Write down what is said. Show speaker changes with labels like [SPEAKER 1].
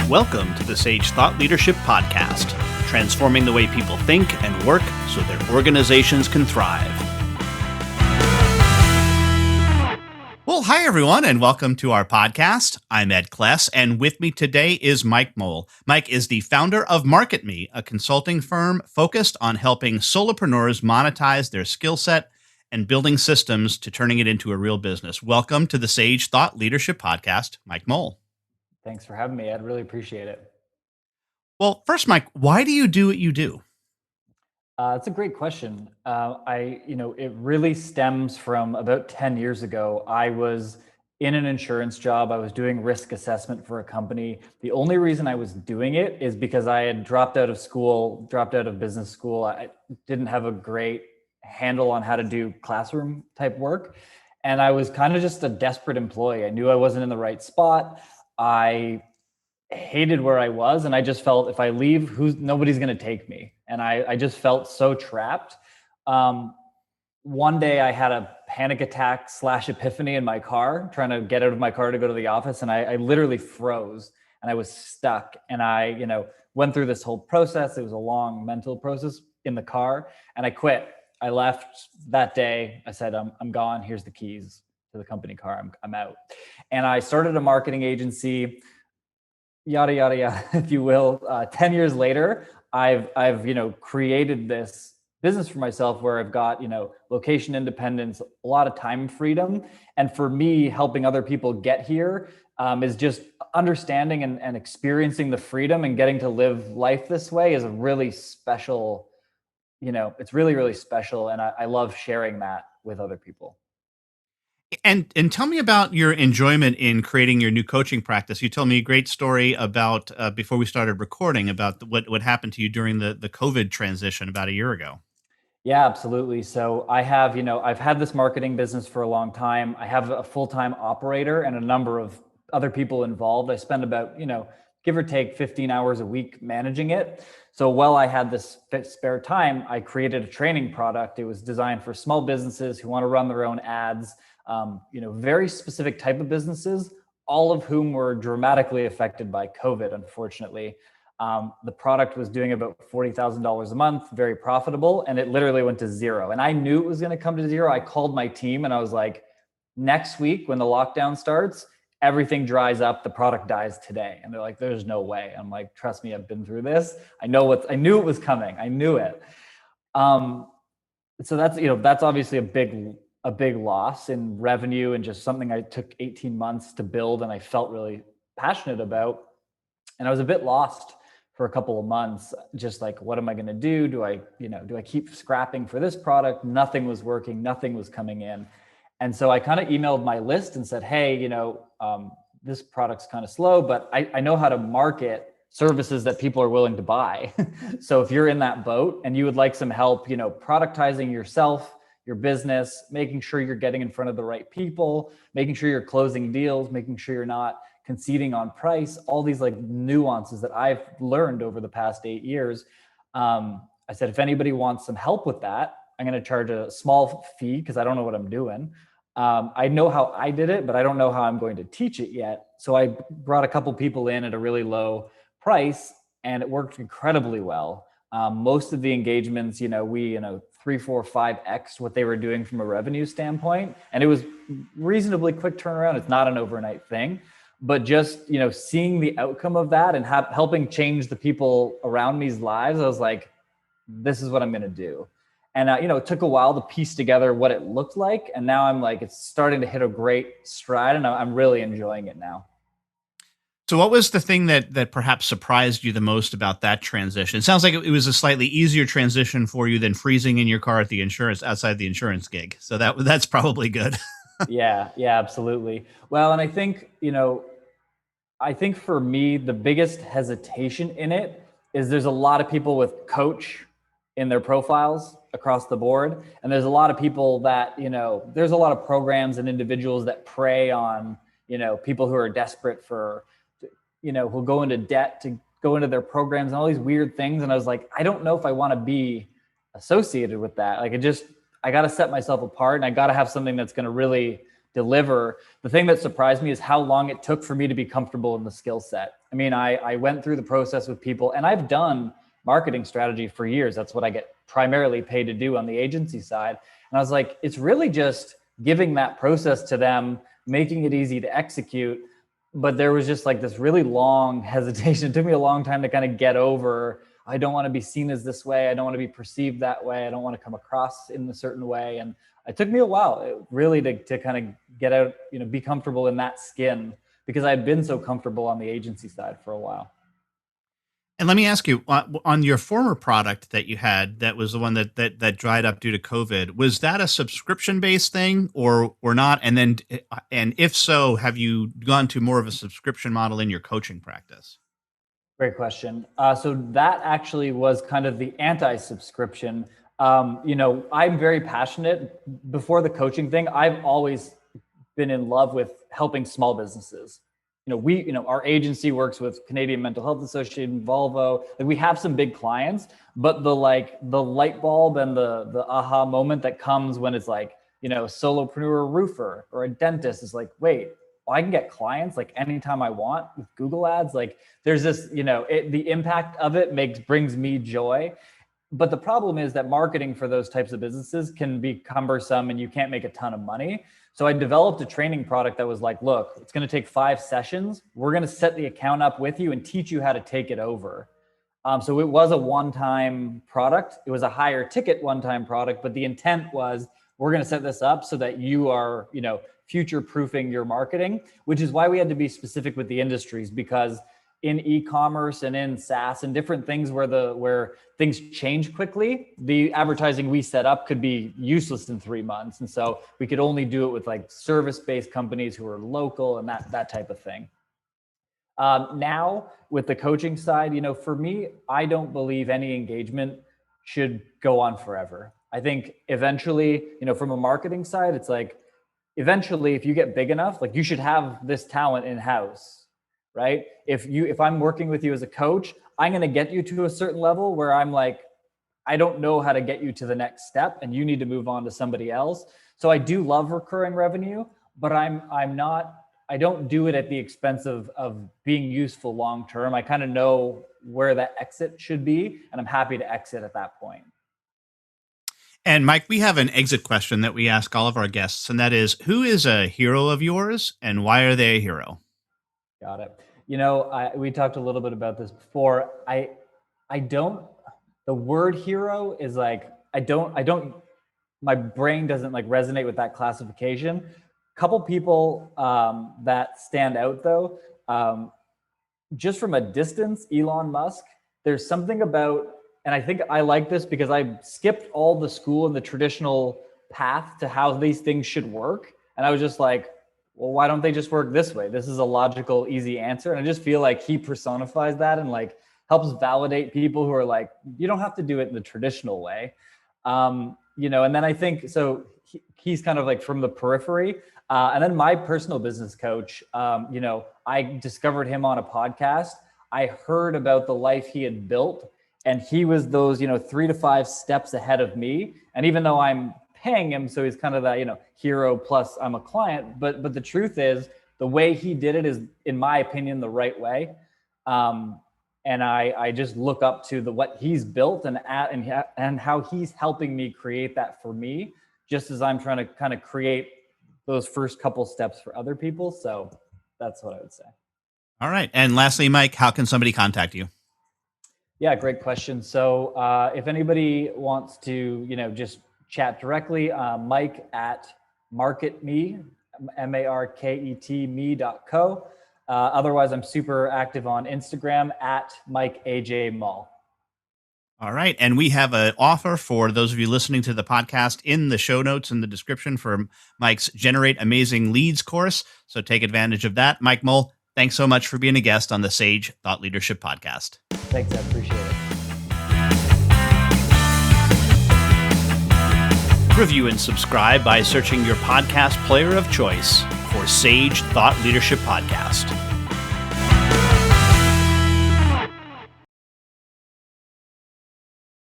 [SPEAKER 1] Welcome to the Sage Thought Leadership Podcast, transforming the way people think and work so their organizations can thrive. Well, hi, everyone, and welcome to our podcast. I'm Ed Kless, and with me today is Mike Moll. Mike is the founder of MarketMe, a consulting firm focused on helping solopreneurs monetize their skill set and building systems to turning it into a real business. Welcome to the Sage Thought Leadership Podcast, Mike Moll.
[SPEAKER 2] Thanks for having me. I'd really appreciate it.
[SPEAKER 1] Well, first, Mike, why do you do what you do?
[SPEAKER 2] It's a great question. It really stems from about 10 years ago. I was in an insurance job. I was doing risk assessment for a company. The only reason I was doing it is because I had dropped out of school, dropped out of business school. I didn't have a great handle on how to do classroom type work. And I was kind of just a desperate employee. I knew I wasn't in the right spot. I hated where I was. And I just felt if I leave, nobody's going to take me. And I just felt so trapped. One day I had a panic attack / epiphany in my car, trying to get out of my car to go to the office. And I literally froze and I was stuck. And I went through this whole process. It was a long mental process in the car, and I quit. I left that day. I said, I'm gone. Here's the keys to the company car. I'm out. And I started a marketing agency, yada, yada, yada, if you will. 10 years later, I've created this business for myself where I've got, location independence, a lot of time freedom. And for me, helping other people get here is just understanding and experiencing the freedom and getting to live life this way is a really special, it's really, really special. And I love sharing that with other people.
[SPEAKER 1] And tell me about your enjoyment in creating your new coaching practice. You told me a great story about before we started recording about what happened to you during the COVID transition about a year ago.
[SPEAKER 2] Yeah, absolutely. So I have, I've had this marketing business for a long time. I have a full-time operator and a number of other people involved. I spend about, give or take 15 hours a week managing it. So while I had this spare time, I created a training product. It was designed for small businesses who want to run their own ads. Very specific type of businesses, all of whom were dramatically affected by COVID, unfortunately. The product was doing about $40,000 a month, very profitable, and it literally went to zero. And I knew it was going to come to zero. I called my team and I was like, next week when the lockdown starts, everything dries up, the product dies today. And they're like, there's no way. I'm like, trust me, I've been through this. I knew it was coming. I knew it. So that's obviously a big loss in revenue and just something I took 18 months to build and I felt really passionate about. And I was a bit lost for a couple of months, just like, what am I going to do? Do I keep scrapping for this product? Nothing was working. Nothing was coming in. And so I kind of emailed my list and said, hey, this product's kind of slow, but I know how to market services that people are willing to buy. So if you're in that boat and you would like some help, productizing yourself, your business, making sure you're getting in front of the right people, making sure you're closing deals, making sure you're not conceding on price, all these like nuances that I've learned over the past 8 years. I said, if anybody wants some help with that, I'm going to charge a small fee because I don't know what I'm doing. I know how I did it, but I don't know how I'm going to teach it yet. So I brought a couple people in at a really low price and it worked incredibly well. Most of the engagements, we 3, 4, 5x what they were doing from a revenue standpoint. And it was reasonably quick turnaround. It's not an overnight thing, but just, seeing the outcome of that and helping change the people around me's lives, I was like, this is what I'm going to do. And, it took a while to piece together what it looked like. And now I'm like, it's starting to hit a great stride and I'm really enjoying it now.
[SPEAKER 1] So what was the thing that perhaps surprised you the most about that transition? It sounds like it was a slightly easier transition for you than freezing in your car at the outside the insurance gig. So that's probably good.
[SPEAKER 2] Yeah, absolutely. Well, and I think for me, the biggest hesitation in it is there's a lot of people with coach in their profiles across the board. And there's a lot of people that, there's a lot of programs and individuals that prey on, people who are desperate for, who'll go into debt to go into their programs and all these weird things. And I was like, I don't know if I want to be associated with that. Like I got to set myself apart and I got to have something that's going to really deliver. The thing that surprised me is how long it took for me to be comfortable in the skill set. I mean, I went through the process with people, and I've done marketing strategy for years. That's what I get primarily paid to do on the agency side. And I was like, it's really just giving that process to them, making it easy to execute. But there was just like this really long hesitation. It took me a long time to kind of get over, I don't want to be seen as this way. I don't want to be perceived that way. I don't want to come across in a certain way. And it took me a while really to kind of get out, be comfortable in that skin, because I had been so comfortable on the agency side for a while.
[SPEAKER 1] And let me ask you, on your former product that you had, that was the one that dried up due to COVID, was that a subscription-based thing or not? And then, and if so, have you gone to more of a subscription model in your coaching practice?
[SPEAKER 2] Great question. So that actually was kind of the anti-subscription. I'm very passionate. Before the coaching thing, I've always been in love with helping small businesses. Our agency works with Canadian Mental Health Association, Volvo. Like, we have some big clients, but the light bulb and the aha moment that comes when it's like, a solopreneur roofer or a dentist is like, wait, I can get clients like anytime I want with Google ads. Like, there's this, the impact of it brings me joy. But the problem is that marketing for those types of businesses can be cumbersome and you can't make a ton of money. So I developed a training product that was like, look, it's going to take 5 sessions. We're going to set the account up with you and teach you how to take it over. So it was a one-time product. It was a higher ticket one-time product, but the intent was, we're going to set this up so that you are, future-proofing your marketing, which is why we had to be specific with the industries, because in e-commerce and in SaaS and different things where things change quickly, the advertising we set up could be useless in 3 months. And so we could only do it with like service-based companies who are local and that type of thing. Now with the coaching side, for me, I don't believe any engagement should go on forever. I think eventually, from a marketing side, it's like, eventually, if you get big enough, like, you should have this talent in-house, right? If I'm working with you as a coach, I'm going to get you to a certain level where I'm like, I don't know how to get you to the next step and you need to move on to somebody else. So I do love recurring revenue, but I don't do it at the expense of being useful long-term. I kind of know where that exit should be, and I'm happy to exit at that point.
[SPEAKER 1] And Mike, we have an exit question that we ask all of our guests, and that is, who is a hero of yours and why are they a hero?
[SPEAKER 2] Got it. We talked a little bit about this before. The word hero is like, my brain doesn't like resonate with that classification. Couple people that stand out though, just from a distance, Elon Musk, there's something about, and I think I like this because I skipped all the school and the traditional path to how these things should work. And I was just like, well, why don't they just work this way? This is a logical, easy answer. And I just feel like he personifies that and like helps validate people who are like, you don't have to do it in the traditional way. And then I think, so he's kind of like from the periphery. And then my personal business coach, I discovered him on a podcast. I heard about the life he had built, and he was those, 3 to 5 steps ahead of me. And even though I'm paying him, so he's kind of that, hero plus I'm a client. But the truth is, the way he did it is, in my opinion, the right way. And I just look up to what he's built and how he's helping me create that for me, just as I'm trying to kind of create those first couple steps for other people. So that's what I would say.
[SPEAKER 1] All right. And lastly, Mike, how can somebody contact you?
[SPEAKER 2] Yeah, great question. So if anybody wants to, just chat directly, Mike at marketme, MARKET me.co. Otherwise, I'm super active on Instagram at Mike AJ Moll.
[SPEAKER 1] All right. And we have an offer for those of you listening to the podcast in the show notes in the description for Mike's Generate Amazing Leads course. So take advantage of that. Mike Moll, thanks so much for being a guest on the Sage Thought Leadership Podcast.
[SPEAKER 2] Thanks, I appreciate it.
[SPEAKER 1] Review and subscribe by searching your podcast player of choice for Sage Thought Leadership Podcast.